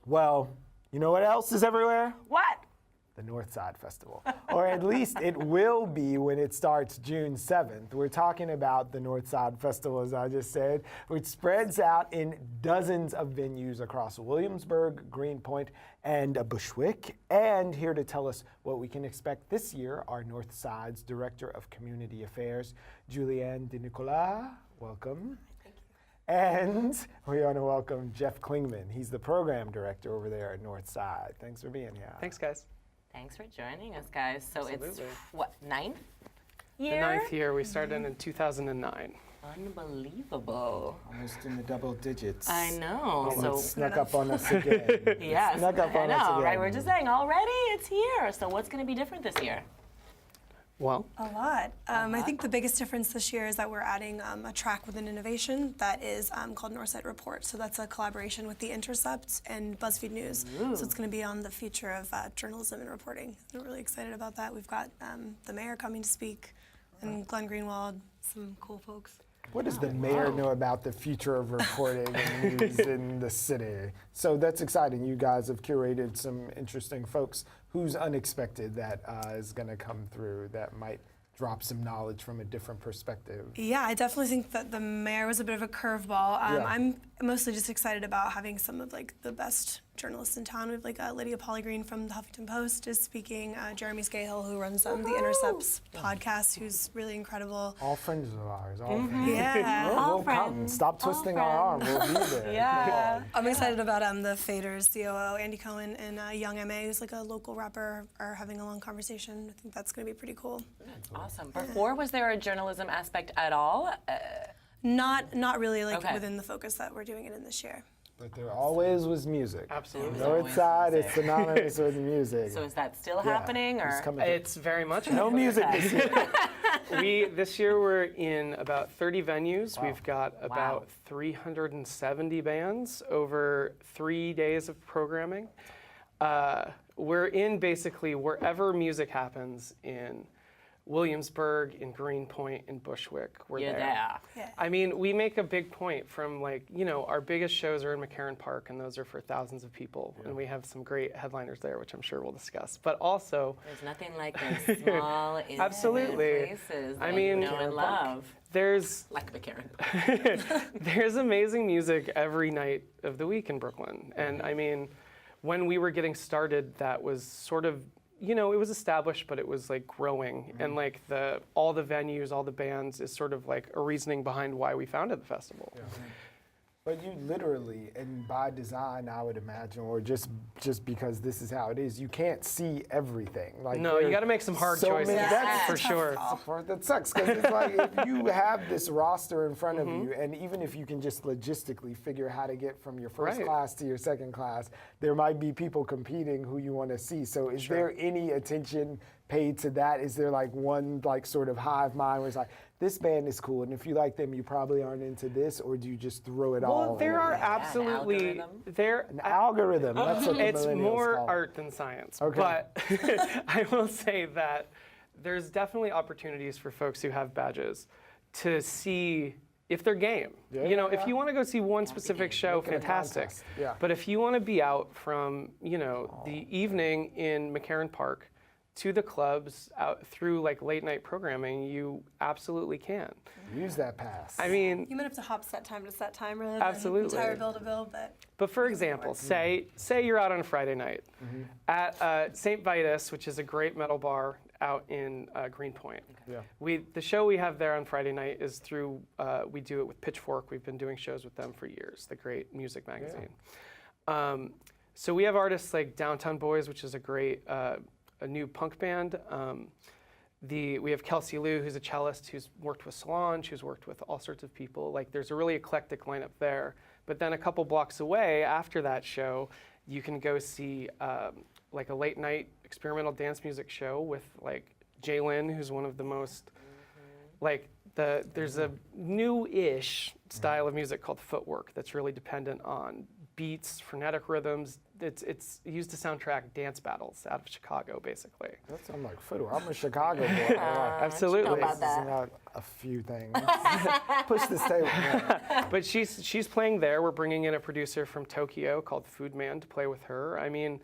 Well, you know what else is everywhere? What? The Northside Festival. Or at least it will be when it starts June 7th. We're talking about the Northside Festival, as I just said, which spreads out in dozens of venues across Williamsburg, Greenpoint, and Bushwick. And here to tell us what we can expect this year, our Northside's Director of Community Affairs, Juliann DiNicola. Welcome. And we want to welcome Jeff Klingman. He's the program director over there at Northside. Thanks for being here. Thanks, guys. Thanks for joining us, guys. So Absolutely. it's, what, ninth year? The ninth year. We started in 2009. Unbelievable. Almost in the double digits. I know. And So it snuck up on us again. yes, Snuck up I on us know, again. right? We're just saying already it's here. So what's going to be different this year? Well, A lot. I think the biggest difference this year is that we're adding a track within innovation that is called Northside Report. So that's a collaboration with The Intercept and BuzzFeed News. Ooh. So it's going to be on the future of journalism and reporting. We're really excited about that. We've got the mayor coming to speak, and Glenn Greenwald, some cool folks. What does the mayor know about the future of reporting and news in the city? So that's exciting. You guys have curated some interesting folks. Who's unexpected that is going to come through that might drop some knowledge from a different perspective? Yeah, I definitely think that the mayor was a bit of a curveball. Yeah. I'm mostly just excited about having some of like the best journalists in town. We have like Lydia Pollygreen from the Huffington Post is speaking. Jeremy Scahill, who runs the Intercepts podcast, who's really incredible. All friends of ours. All friends. Yeah. We'll come. Stop twisting our arm. We'll be there. Yeah. I'm excited about the Faders, COO, Andy Cohen, and Young M.A., who's like a local rapper, are having a long conversation. I think that's going to be pretty cool. That's awesome. Before, was there a journalism aspect at all? Not really like Okay. within the focus that we're doing it in this year. But there always was music. absolutely. Northside is synonymous with music. So is that still Yeah, happening, it's or? coming to- It's very much. no music this year. This year we're in about 30 venues. Wow. We've got Wow. about 370 bands over 3 days of programming. We're in basically wherever music happens in Williamsburg, in Greenpoint, in Bushwick. We're You're there. there. Yeah. I mean, we make a big point from our biggest shows are in McCarran Park, and those are for thousands of people. And we have some great headliners there, which I'm sure we'll discuss. But also, There's nothing like those small, intimate Absolutely. places I that mean, you know and love. there's Like McCarran. there's amazing music every night of the week in Brooklyn. And I mean, when we were getting started, that was sort of, it was established, but it was like growing. And like all the venues, all the bands is sort of like a reasoning behind why we founded the festival. Yeah. But you literally, and by design, I would imagine, or just because this is how it is, you can't see everything. Like No, you there's got to make some hard so choices, many- that's for a tough sure. That's the part that sucks, because it's like if you have this roster in front of you, and even if you can just logistically figure how to get from your first Right. class to your second class, there might be people competing who you want to see. So is there any attention paid to that? Is there like one like sort of hive mind where it's like, this band is cool, and if you like them, you probably aren't into this, or do you just throw it all? Well, there are in? absolutely algorithm? An algorithm. That's what the It's millennials more call it. art than science. Okay. But I will say that there's definitely opportunities for folks who have badges to see if they're game. Yeah, If you want to go see one specific show, Look at a fantastic. contest. Yeah. But if you want to be out from, the evening in McCarran Park to the clubs, out through like late night programming, you absolutely can. Use that pass. I mean, You might have to hop set time to set time rather Absolutely. than entire bill to bill, but for example, say you're out on a Friday night at St. Vitus, which is a great metal bar out in Greenpoint. Yeah. The show we have there on Friday night is through, we do it with Pitchfork. We've been doing shows with them for years, the great music magazine. So we have artists like Downtown Boys, which is a great, a new punk band. We have Kelsey Liu, who's a cellist who's worked with Solange, who's worked with all sorts of people. Like there's a really eclectic lineup there. But then a couple blocks away after that show, you can go see like a late night experimental dance music show with like Jalen, who's one of the most there's a new-ish style of music called footwork that's really dependent on beats, frenetic rhythms. It's used to soundtrack dance battles out of Chicago, basically. That sounds like fiddle. I'm a Chicago boy. Absolutely. about that. Mixing out a few things. Push this table. But she's playing there. We're bringing in a producer from Tokyo called Food Man to play with her. I mean,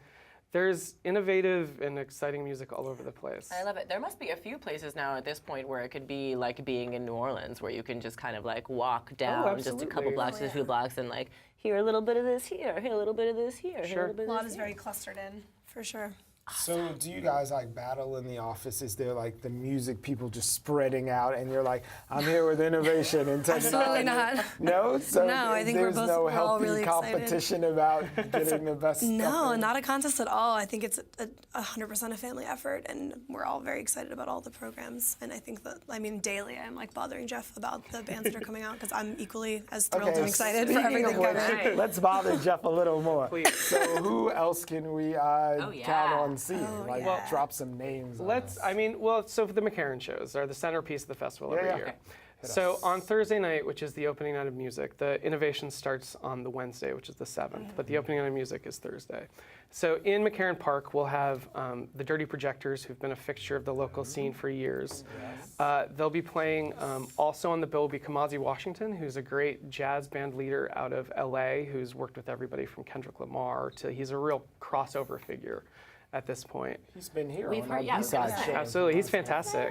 there's innovative and exciting music all over the place. I love it. There must be a few places now at this point where it could be like being in New Orleans, where you can just kind of like walk down just a couple absolutely. blocks, a few blocks, and like hear a little bit of this here, hear a little bit of this here, hear a Sure. little bit A of lot this is here. very clustered in, for sure. So do you guys like battle in the office? Is there like the music people just spreading out and you're like, I'm here with innovation and technology? Absolutely not. No? So No, I think we're there's both- no we're all healthy really excited. competition about getting the best stuff No, in? not a contest at all. I think it's 100% a family effort, and we're all very excited about all the programs. And I think that, I mean, daily I'm like bothering Jeff about the bands that are coming out, because I'm equally as thrilled and excited for speaking everything of coming which, out. let's bother Jeff a little more. Please. So who else can we count yeah. on seeing? like yeah. drop some names on Let's, us. I mean, well, so the McCarran shows are the centerpiece of the festival every yeah. year. Okay. Hit So us. on Thursday night, which is the opening night of music, the innovation starts on the Wednesday, which is the 7th, but the opening night of music is Thursday. So in McCarran Park, we'll have the Dirty Projectors, who've been a fixture of the local scene for years. They'll be playing, also on the bill will be Kamasi Washington, who's a great jazz band leader out of LA, who's worked with everybody from Kendrick Lamar to, he's a real crossover figure at this point. He's been here We've on heard- our yeah, I was B-side gonna say. show. Absolutely, he's fantastic.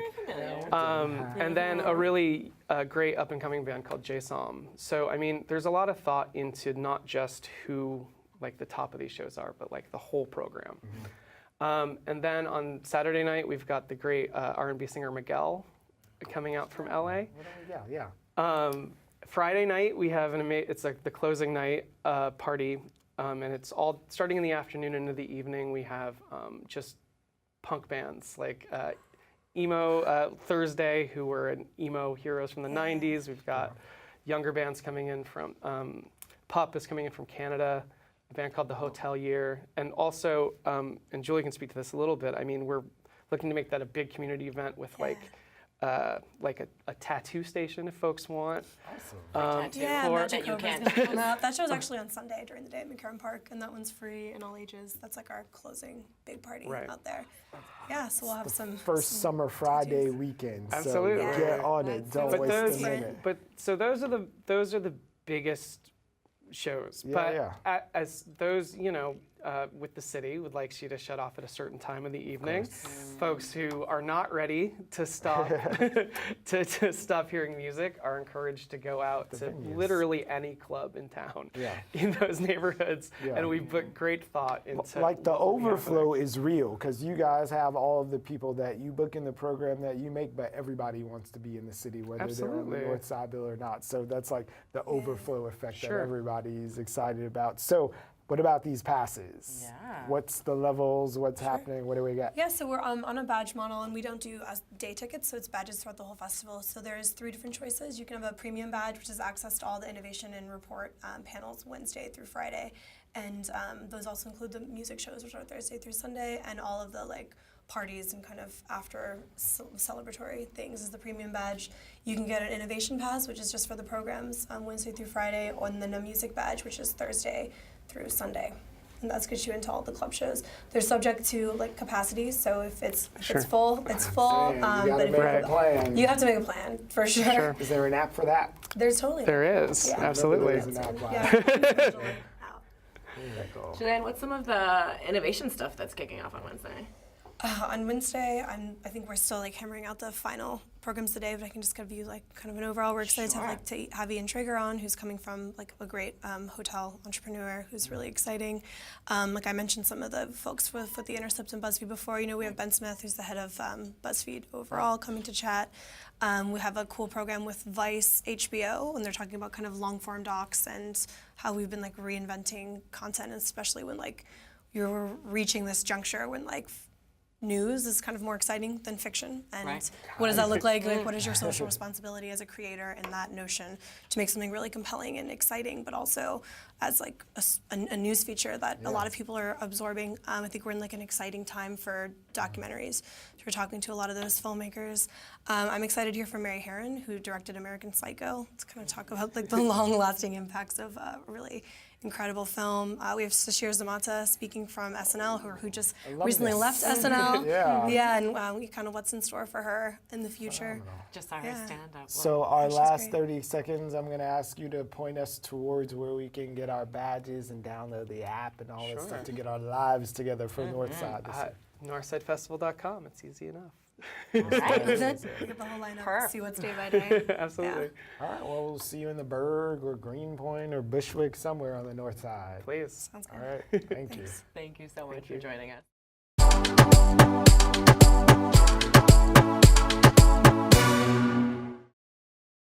And then a really great up-and-coming band called J-Som. So, I mean, there's a lot of thought into not just who, like, the top of these shows are, but, like, the whole program. And then on Saturday night, we've got the great R&B singer Miguel coming out from LA. Yeah. Friday night, we have it's like the closing night party, and it's all starting in the afternoon into the evening. We have just punk bands like Emo Thursday, who were emo heroes from the 90s. We've got younger bands coming in from, Pup is coming in from Canada, a band called The Hotel Year. And also, and Julie can speak to this a little bit, I mean, we're looking to make that a big community event with like a tattoo station if folks want. Yeah, or- Magic That you Cobra's can't. gonna come out. That show's actually on Sunday during the day at McCarran Park, and that one's free and all ages. That's like our closing big party Right. out there. Yeah, so we'll have some First summer Friday weekend. Absolutely. So get on it. Right. Don't But waste those, a minute. but so those are the biggest shows. Yeah, but yeah. As those, you know, with the city would like you to shut off at a certain time of the evening. Folks who are not ready to stop to stop hearing music are encouraged to go out to venues. literally any club in town Yeah. in those neighborhoods. Yeah. And we put great thought into Like the what we have overflow is real because you guys have all of the people that you book in the program that you make, but everybody wants to be in the city, whether they're on the Absolutely. north side bill or not. So that's like the overflow effect Sure. that everybody's excited about. So what about these passes? Yeah. What's the levels? What's happening? What do we got? Yeah, so we're on a badge model, and we don't do day tickets, so it's badges throughout the whole festival. So there's 3 different choices. You can have a premium badge, which is access to all the innovation and report panels Wednesday through Friday, and those also include the music shows, which are Thursday through Sunday, and all of the like parties and kind of after celebratory things is the premium badge. You can get an innovation pass, which is just for the programs Wednesday through Friday, and then a music badge, which is Thursday through Sunday. And that's gets you into all the club shows. They're subject to like capacity, so if it's full, it's full. You But gotta if make you're- a plan. you have to make a plan for sure. Sure. Is there an app for that? There's totally There is, Yeah. absolutely. There's an app. Yeah. Out. Juliann, what's some of the innovation stuff that's kicking off on Wednesday? On Wednesday, I think we're still like hammering out the final programs today, but I can just give you like kind of an overall. We're excited to have Ian Traeger on, who's coming from like a great hotel entrepreneur who's really exciting. Like I mentioned some of the folks with The Intercept and BuzzFeed before. You know, we have Ben Smith, who's the head of BuzzFeed overall, coming to chat. We have a cool program with Vice HBO, and they're talking about kind of long form docs and how we've been like reinventing content, especially when like you're reaching this juncture when like news is kind of more exciting than fiction, and Right. what does that look like? Like, what is your social responsibility as a creator in that notion to make something really compelling and exciting, but also as like a news feature that a lot of people are absorbing. I think we're in like an exciting time for documentaries. So we're talking to a lot of those filmmakers. I'm excited to hear from Mary Herron, who directed American Psycho, to kind of talk about like the long-lasting impacts of a really incredible film. We have Sashir Zamata speaking from SNL, who just love recently this. left SNL. Yeah. And kind of what's in store for her in the future. Just saw her stand up. So our she's last great. 30 seconds, I'm going to ask you to point us towards where we can get our badges and download the app and all that stuff to get our lives together for Northside. this year. NorthsideFestival.com. It's easy enough. Right. We get the whole lineup, Perfect. see what's day by day. Absolutely. All right, well, we'll see you in the Berg or Greenpoint or Bushwick, somewhere on the north side. Please. Sounds good. All right, thank you. Thank you so much for joining us.